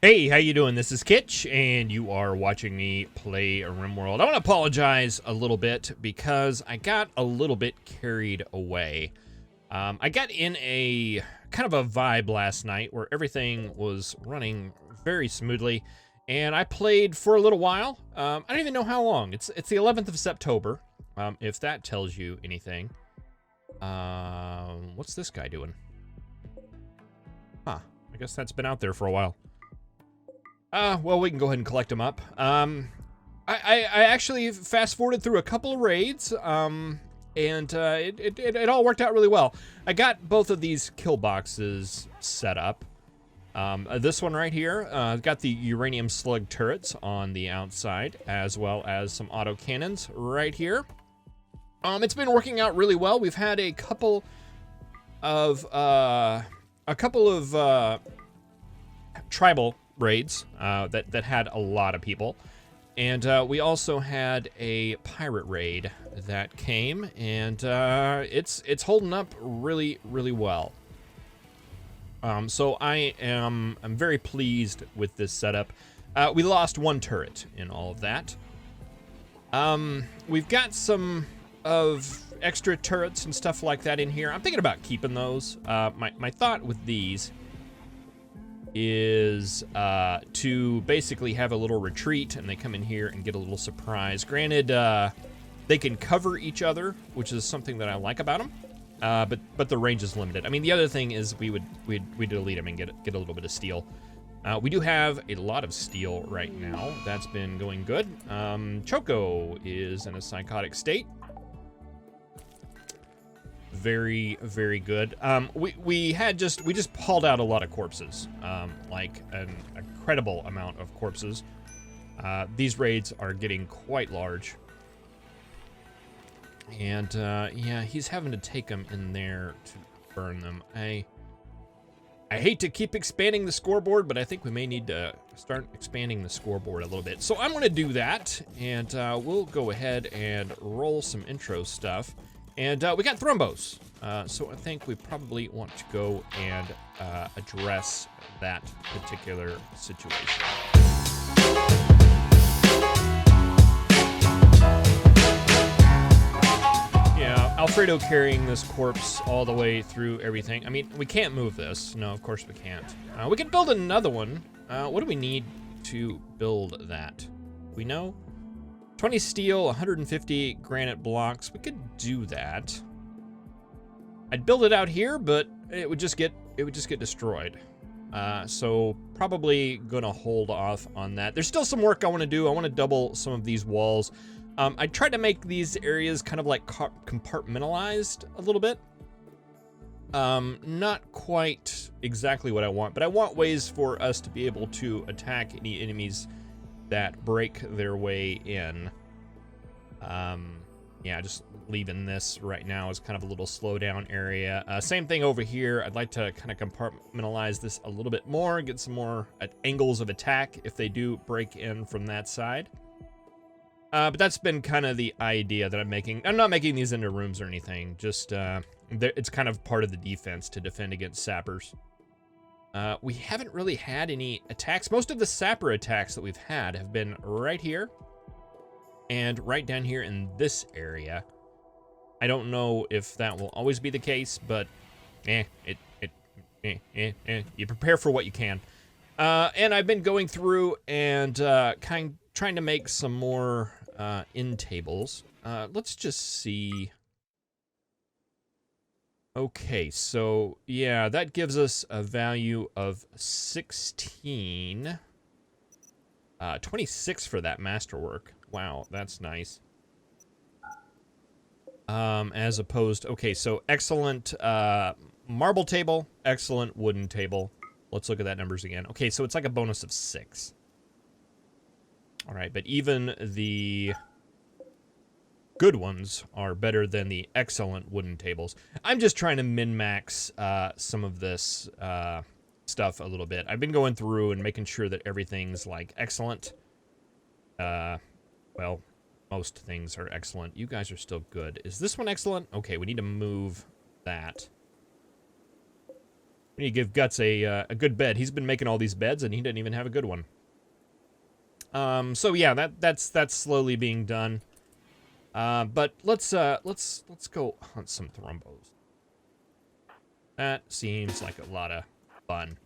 Hey, how you doing? This is Kitch, and you are watching me play Rimworld. I want to apologize a little bit because I got a little bit carried away. I got in a kind of a vibe last night where everything was running very smoothly, and I played for a little while. I don't even know how long. It's the 11th of September, if that tells you anything. What's this guy doing? Huh, I guess that's been out there for a while. Well, we can go ahead and collect them up. I actually fast-forwarded through a couple of raids, and it all worked out really well. I got both of these kill boxes set up. This one right here, got the uranium slug turrets on the outside, as well as some auto cannons right here. It's been working out really well. We've had a couple of tribal raids that had a lot of people, and we also had a pirate raid that came, and it's holding up really well. So I'm very pleased with this setup. We lost one turret in all of that. We've got some of extra turrets and stuff like that in here. I'm thinking about keeping those. My thought with these is to basically have a little retreat, and they come in here and get a little surprise. Granted, they can cover each other, which is something that I like about them, but the range is limited. I mean, the other thing is we'd delete them and get a little bit of steel. We do have a lot of steel right now. That's been going good. Choco is in a psychotic state. Very good. We just hauled out a lot of corpses, like an incredible amount of corpses. These raids are getting quite large, and yeah, he's having to take them in there to burn them. I hate to keep expanding the scoreboard, but I think we may need to start expanding the scoreboard a little bit. So I'm going to do that, and we'll go ahead and roll some intro stuff. And we got thrombos, so I think we probably want to go and address that particular situation. Yeah, Alfredo carrying this corpse all the way through everything. I mean, we can't move this. No, of course we can't. We could build another one. What do we need to build that? We know? 20 steel, 150 granite blocks. We could do that. I'd build it out here, but it would just get destroyed. So probably gonna hold off on that. There's still some work I want to do. I want to double some of these walls. I tried to make these areas kind of like compartmentalized a little bit. Not quite exactly what I want, but I want ways for us to be able to attack any enemies that break their way in. Yeah, just leaving this right now as kind of a little slowdown area. Same thing over here. I'd like to kind of compartmentalize this a little bit more, get some more angles of attack if they do break in from that side. But that's been kind of the idea that I'm making. I'm not making these into rooms or anything, just it's kind of part of the defense to defend against sappers. We haven't really had any attacks. Most of the sapper attacks that we've had have been right here and right down here in this area. I don't know if that will always be the case, but you prepare for what you can. And I've been going through and trying to make some more end tables. Let's just see. Okay, so yeah, that gives us a value of 16. 26 for that masterwork. Wow, that's nice. As opposed, okay, so excellent marble table, excellent wooden table. Let's look at that numbers again. Okay, so it's like a bonus of 6. All right, but even the good ones are better than the excellent wooden tables. I'm just trying to min-max some of this stuff a little bit. I've been going through and making sure that everything's like excellent. Well, most things are excellent. You guys are still good. Is this one excellent? Okay, we need to move that. We need to give Guts a good bed. He's been making all these beds, and he didn't even have a good one. So yeah, that's slowly being done. But let's go hunt some thrumbos. That seems like a lot of fun.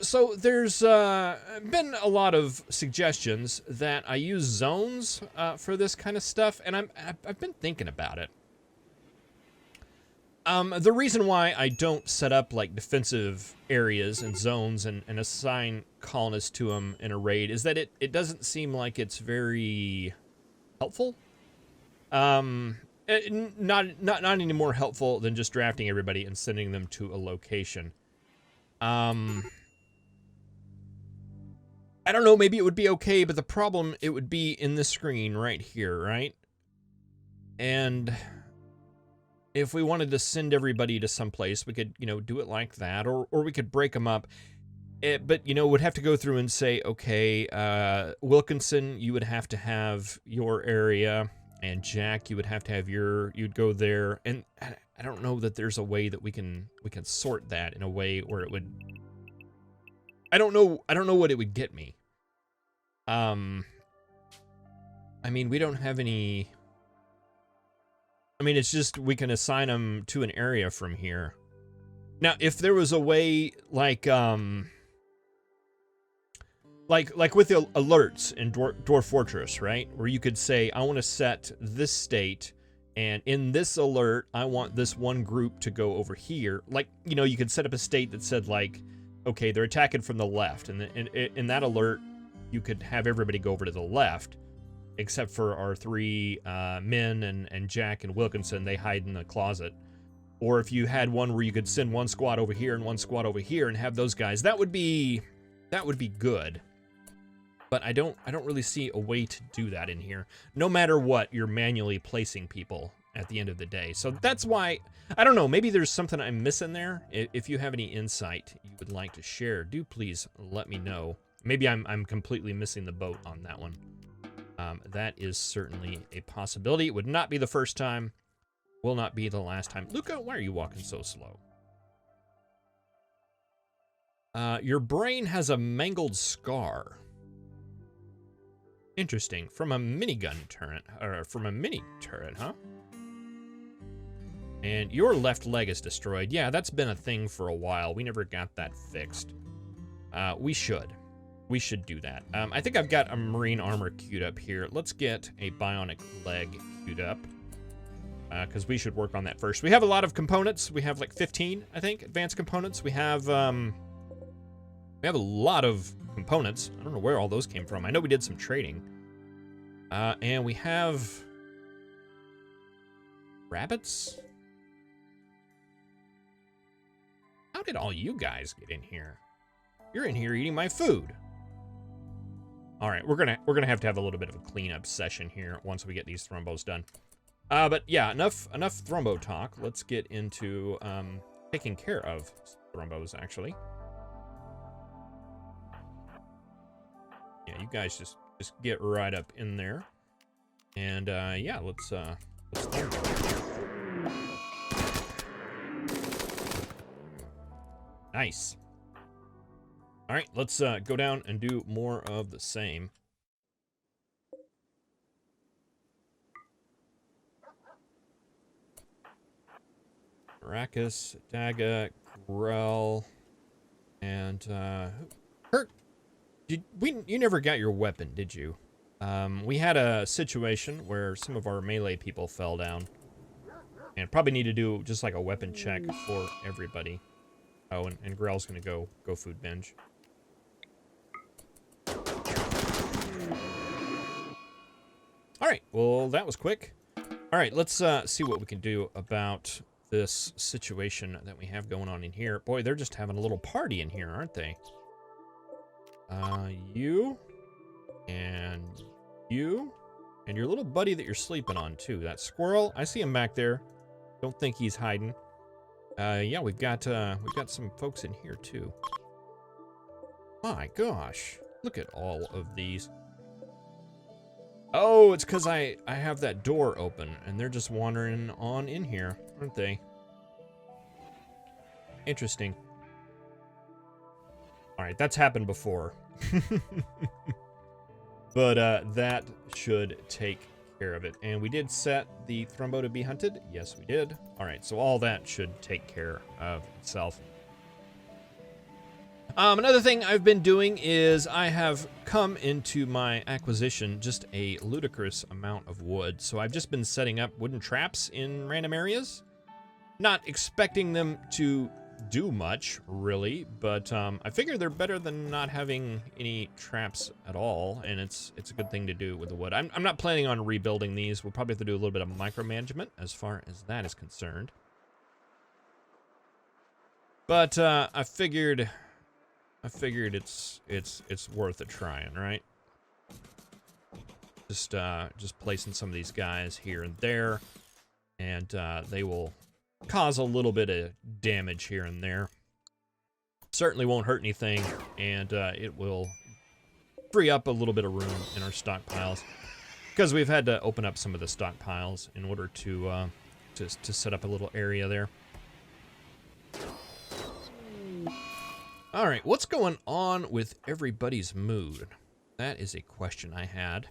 So there's been a lot of suggestions that I use zones for this kind of stuff, and I've been thinking about it. The reason why I don't set up like defensive areas and zones and assign colonists to them in a raid is that it doesn't seem like it's very helpful. Not any more helpful than just drafting everybody and sending them to a location. I don't know, maybe it would be okay, but the problem, it would be in this screen right here, right? And if we wanted to send everybody to someplace, we could, you know, do it like that, or we could break them up. But, you know, would have to go through and say, okay, Wilkinson, you would have to have your area, and Jack, you would have to have you'd go there. And I don't know that there's a way that we can sort that in a way where it would, I don't know what it would get me. I mean, we don't have any, I mean, it's just we can assign them to an area from here. Now, if there was a way like with the alerts in Dwarf Fortress, right? Where you could say, I want to set this state, and in this alert, I want this one group to go over here. Like, you know, you could set up a state that said like, okay, they're attacking from the left, and in that alert, you could have everybody go over to the left, except for our three men and Jack and Wilkinson. They hide in the closet. Or if you had one where you could send one squad over here and one squad over here and have those guys, that would be good. But I don't really see a way to do that in here. No matter what, you're manually placing people at the end of the day. So that's why, I don't know, maybe there's something I'm missing there. If you have any insight you would like to share, do please let me know. Maybe I'm completely missing the boat on that one. That is certainly a possibility. It would not be the first time. Will not be the last time. Luca, why are you walking so slow? Your brain has a mangled scar. Interesting. From a minigun turret, or from a mini turret, huh? And your left leg is destroyed. Yeah, that's been a thing for a while. We never got that fixed. We should do that. I think I've got a marine armor queued up here. Let's get a bionic leg queued up, because we should work on that first. We have a lot of components. We have like 15, I think, advanced components. We have a lot of components. I don't know where all those came from. I know we did some trading. And we have rabbits. How did all you guys get in here? You're in here eating my food. All right, we're gonna have to have a little bit of a cleanup session here once we get these thrombos done. But yeah, enough thrombo talk. Let's get into taking care of thrombos, actually. Yeah, you guys just get right up in there, and yeah, let's start. Nice. All right, let's go down and do more of the same. Arrakis, Daga, Grell, and Kurt. You never got your weapon, did you? We had a situation where some of our melee people fell down, and probably need to do just like a weapon check for everybody. Oh, and Grell's gonna go food binge. All right, well, that was quick. All right, let's see what we can do about this situation that we have going on in here. Boy, they're just having a little party in here, aren't they? You, and your little buddy that you're sleeping on, too. That squirrel, I see him back there. Don't think he's hiding. Yeah, we've got some folks in here, too. My gosh, look at all of these. Oh, it's because I have that door open, and they're just wandering on in here, aren't they? Interesting. All right, that's happened before. But that should take care of it. And we did set the Thrumbo to be hunted. Yes, we did. All right, so all that should take care of itself. Another thing I've been doing is I have come into my acquisition just a ludicrous amount of wood. So I've just been setting up wooden traps in random areas. Not expecting them to do much, really, but I figure they're better than not having any traps at all, and it's a good thing to do with the wood. I'm not planning on rebuilding these. We'll probably have to do a little bit of micromanagement as far as that is concerned. But I figured it's worth a trying, right? Just placing some of these guys here and there, and they will cause a little bit of damage here and there. Certainly won't hurt anything, and it will free up a little bit of room in our stockpiles, because we've had to open up some of the stockpiles in order to set up a little area there. All right, what's going on with everybody's mood? That is a question I had.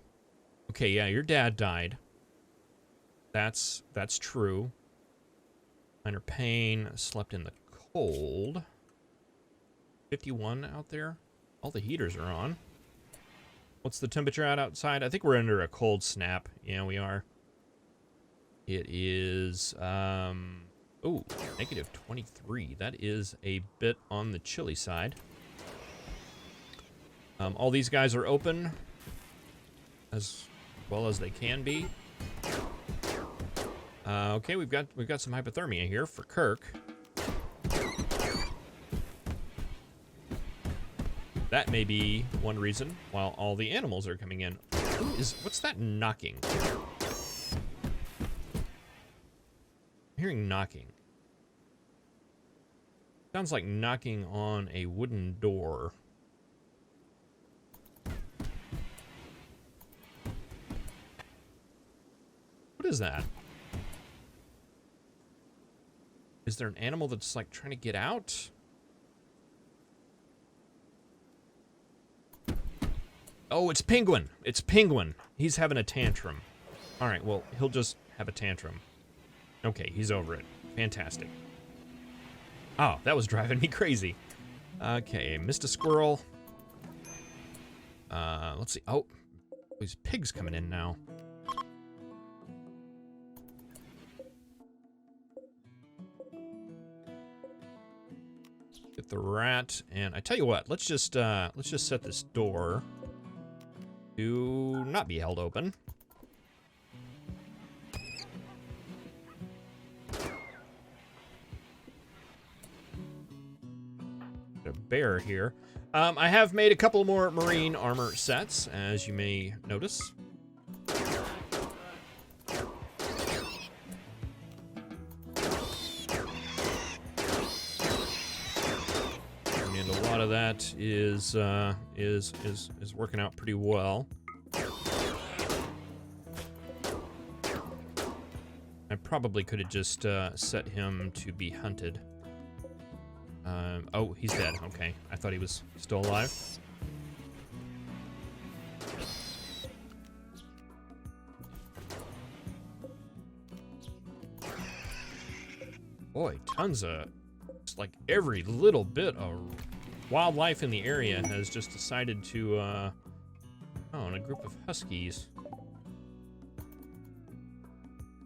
Okay, yeah, your dad died. That's true. Minor pain, slept in the cold. 51 out there. All the heaters are on. What's the temperature outside? I think we're under a cold snap. Yeah, we are. It is, oh, negative 23. That is a bit on the chilly side. All these guys are open as well as they can be. Okay, we've got some hypothermia here for Kirk. That may be one reason while all the animals are coming in. What's that knocking? I'm hearing knocking. Sounds like knocking on a wooden door. What is that? Is there an animal that's like trying to get out? Oh, it's Penguin. It's Penguin. He's having a tantrum. All right, well, he'll just have a tantrum. Okay, he's over it. Fantastic. Oh, that was driving me crazy. Okay, missed a squirrel. Let's see. Oh, these pigs coming in now. Get the rat, and I tell you what, let's just set this door to not be held open. A bear here. I have made a couple more marine armor sets, as you may notice. And a lot of that is working out pretty well. I probably could have just set him to be hunted. Oh, he's dead. Okay. I thought he was still alive. Boy, tons of... It's like every little bit of wildlife in the area has just decided to... Oh, and a group of huskies.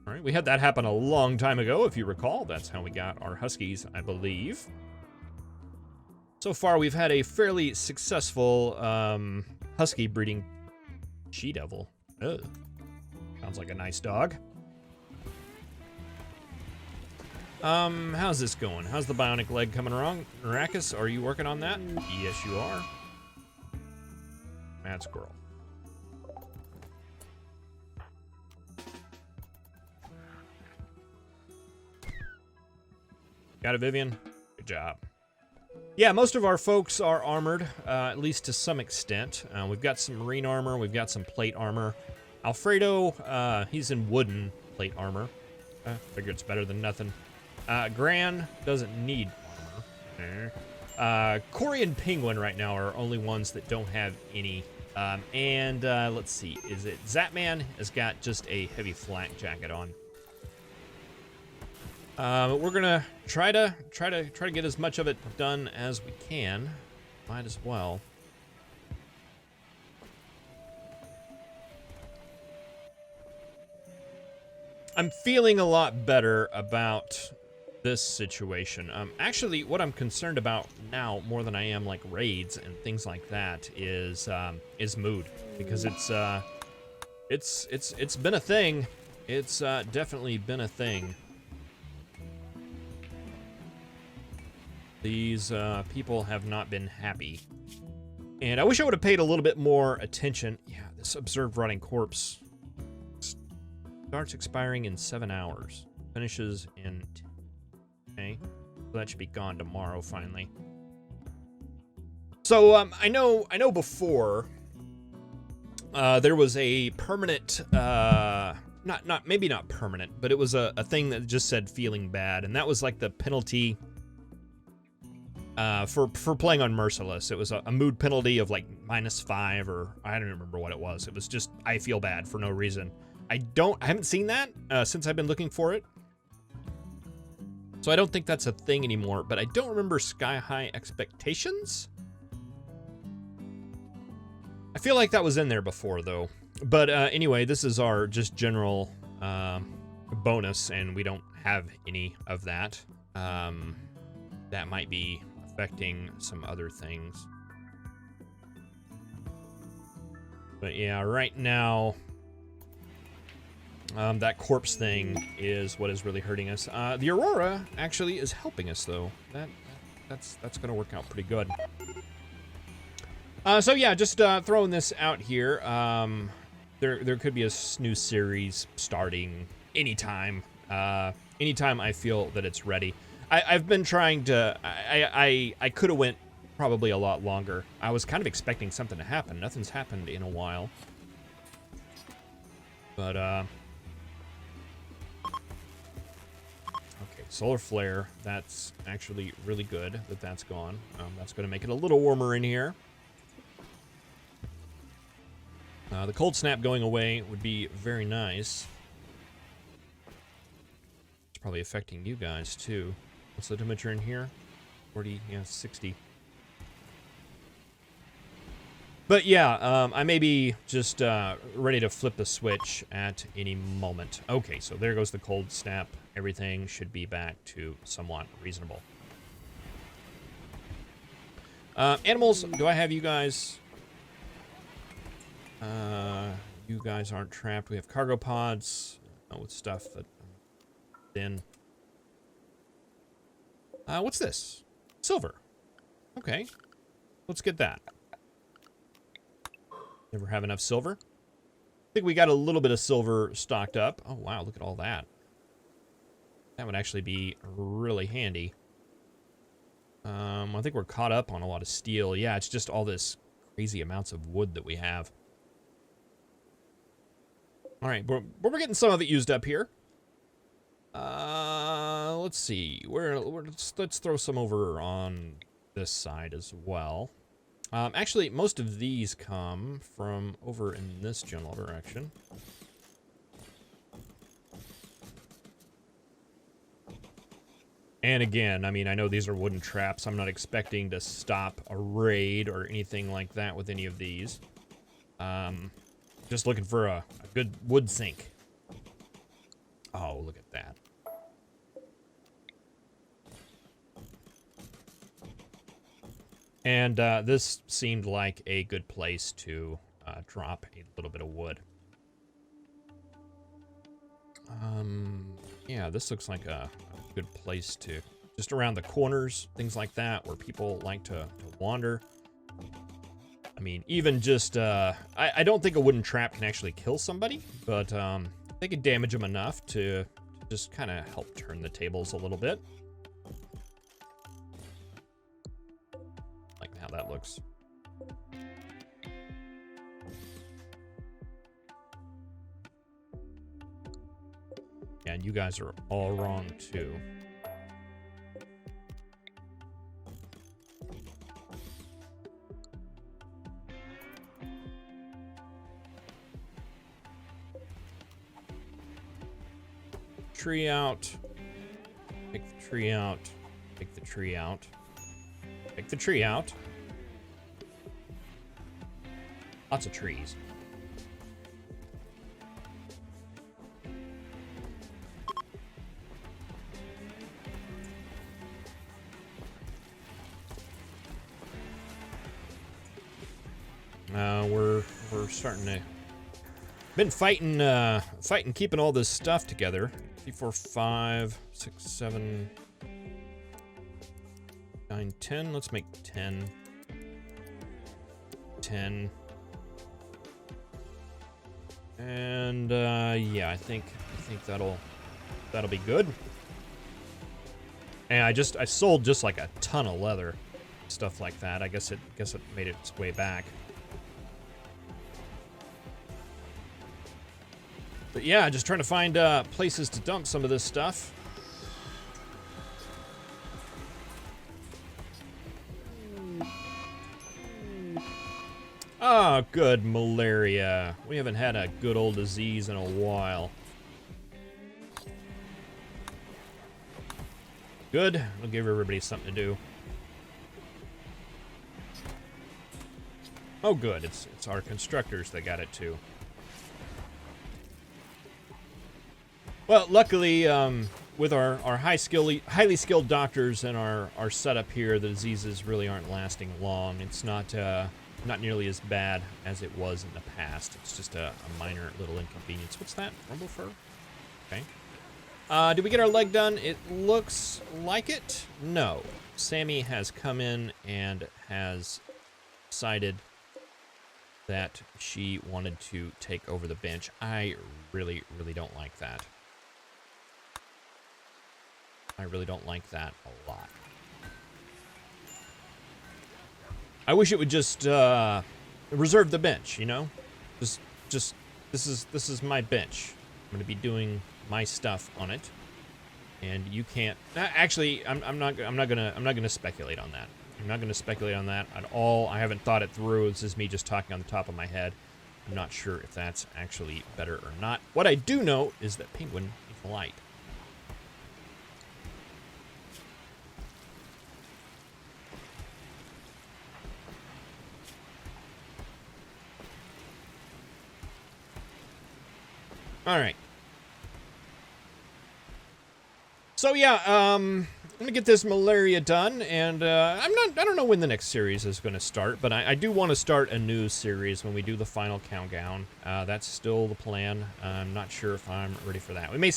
All right, we had that happen a long time ago, if you recall. That's how we got our huskies, I believe. So far, we've had a fairly successful husky breeding she-devil. Ugh. Sounds like a nice dog. How's this going? How's the bionic leg coming along? Arrakis, are you working on that? Yes, you are. Mad squirrel. Got it, Vivian? Good job. Yeah, most of our folks are armored, at least to some extent. We've got some marine armor, we've got some plate armor. Alfredo, he's in wooden plate armor. Figure it's better than nothing. Gran doesn't need armor. Cory and Penguin right now are only ones that don't have any. Let's see, is it Zapman has got just a heavy flak jacket on. We're gonna try to get as much of it done as we can. Might as well. I'm feeling a lot better about this situation. Actually, what I'm concerned about now more than I am like raids and things like that is mood, because it's been a thing. It's definitely been a thing. These people have not been happy, and I wish I would have paid a little bit more attention. Yeah, this observed rotting corpse starts expiring in 7 hours, finishes in. Okay, so that should be gone tomorrow finally. So I know before there was a permanent, maybe not permanent, but it was a thing that just said feeling bad, and that was like the penalty for playing on Merciless. It was a mood penalty of like -5, or I don't remember what it was. It was just I feel bad for no reason. I haven't seen that since I've been looking for it. So I don't think that's a thing anymore, but I don't remember Sky High Expectations. I feel like that was in there before, though. But anyway, this is our just general bonus, and we don't have any of that. That might be affecting some other things. But yeah, right now, that corpse thing is what is really hurting us. The Aurora actually is helping us, though. That's going to work out pretty good. So yeah, just throwing this out here. There could be a new series starting anytime. Anytime I feel that it's ready. I've been trying to. I could have went probably a lot longer. I was kind of expecting something to happen. Nothing's happened in a while. But Solar Flare, that's actually really good that that's gone. That's going to make it a little warmer in here. The cold snap going away would be very nice. It's probably affecting you guys too. What's the temperature in here? 40, yeah, 60. But yeah, I may be just ready to flip the switch at any moment. Okay, so there goes the cold snap. Everything should be back to somewhat reasonable. Animals, do I have you guys? You guys aren't trapped. We have cargo pods with stuff that then. What's this? Silver. Okay, let's get that. Never have enough silver. I think we got a little bit of silver stocked up. Oh wow, look at all that. That would actually be really handy. I think we're caught up on a lot of steel. Yeah, it's just all this crazy amounts of wood that we have. All right, but we're getting some of it used up here. Let's see. Let's throw some over on this side as well. Actually, most of these come from over in this general direction. And again, I mean, I know these are wooden traps. I'm not expecting to stop a raid or anything like that with any of these. Just looking for a good wood sink. Oh, look at that. And this seemed like a good place to drop a little bit of wood. Yeah, this looks like a good place to, just around the corners, things like that, where people like to wander. I mean, even just, I don't think a wooden trap can actually kill somebody, but they can damage them enough to just kind of help turn the tables a little bit. Like how that looks. Yeah, and you guys are all wrong too. tree out. Take the tree out. Take the tree out. Take the tree out. Lots of trees. We're starting to been fighting keeping all this stuff together. 3, 4, 5, 6, 7, 9, 10. Let's make 10. 10. And yeah, I think that'll be good. And I sold just like a ton of leather, stuff like that. I guess it made its way back. But yeah, just trying to find places to dump some of this stuff. Ah, good, malaria. We haven't had a good old disease in a while. Good. I'll give everybody something to do. Oh, good. It's our constructors that got it too. Well, luckily, with our highly skilled doctors and our setup here, the diseases really aren't lasting long. It's not nearly as bad as it was in the past. It's just a minor little inconvenience. What's that? Rumble fur? Okay. Did we get our leg done? It looks like it. No. Sammy has come in and has decided that she wanted to take over the bench. I really, really don't like that. I really don't like that a lot. I wish it would just reserve the bench, you know? Just this is my bench. I'm gonna be doing my stuff on it, and you can't. Actually, I'm not gonna speculate on that. I'm not gonna speculate on that at all. I haven't thought it through. This is me just talking on the top of my head. I'm not sure if that's actually better or not. What I do know is that Penguin is light. All right. So yeah, I'm gonna get this malaria done, and I don't know when the next series is gonna start, but I do want to start a new series when we do the final countdown. That's still the plan. I'm not sure if I'm ready for that. We may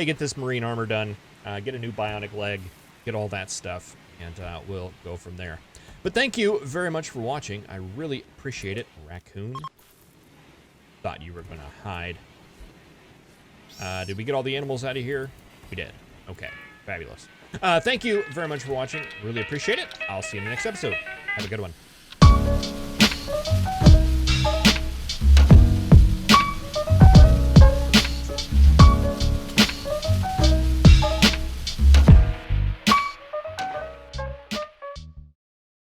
get this marine armor done, get a new bionic leg, get all that stuff, and we'll go from there. But thank you very much for watching. I really appreciate it. Raccoon. Thought you were gonna hide. Did we get all the animals out of here? We did. Okay, fabulous. Thank you very much for watching. Really appreciate it. I'll see you in the next episode. Have a good one.